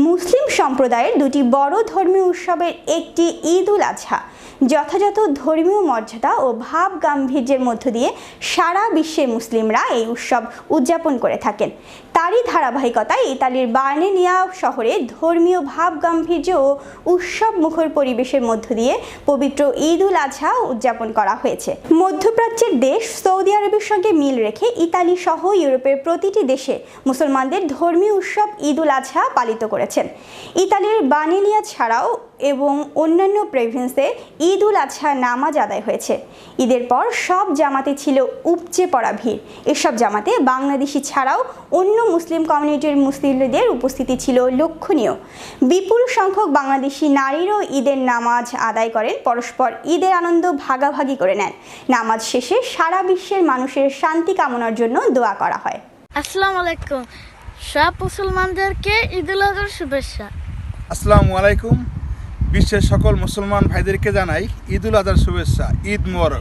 মুসলিম সম্প্রদায়ের দুটি বড় ধর্মীয় উৎসবের একটি ঈদ উল আজহা যথাযথ ধর্মীয় মর্যাদা ও ভাব গাম্ভীর্যের মধ্য দিয়ে সারা বিশ্বের মুসলিমরা এই উৎসব উদযাপন করে থাকেন। তারই ধারাবাহিকতায় ইতালির বার্নেনিয়া শহরে ধর্মীয় ভাব গাম্ভীর্য ও উৎসব মুখর পরিবেশের মধ্য দিয়ে পবিত্র ঈদ উল আজহা উদযাপন করা হয়েছে। মধ্যপ্রাচ্যের দেশ সৌদি আরবের সঙ্গে মিল রেখে ইতালি সহ ইউরোপের প্রতিটি দেশে মুসলমানদের ধর্মীয় উৎসব ঈদ উল আজহা পালিত করেছেন। ইতালির বার্নেনিয়া ছাড়াও এবং অন্যান্য প্রভিন্সে ঈদ উল আজহা নামাজ আদায় হয়েছে। ঈদের পর সব জামাতে ছিল উপচে পড়া ভিড়। এসব জামাতে বাংলাদেশি ছাড়াও অন্য মুসলিম কমিউনিটির মুসলিমদের উপস্থিতি ছিল লক্ষণীয়। বিপুল সংখ্যক বাংলাদেশি নারীরও ঈদের নামাজ আদায় করেন, পরস্পর ঈদের আনন্দ ভাগাভাগি করে নেন। নামাজ শেষে সারা বিশ্বের মানুষের শান্তি কামনার জন্য দোয়া করা হয়। আসসালামু আলাইকুম, সব মুসলমানদেরকে ঈদ উল আজহার শুভেচ্ছা। আসসালামু আলাইকুম, বিশ্বের সকল মুসলমান ভাইদেরকে জানাই ঈদ উল আজহার শুভেচ্ছা। ঈদ মোবারক।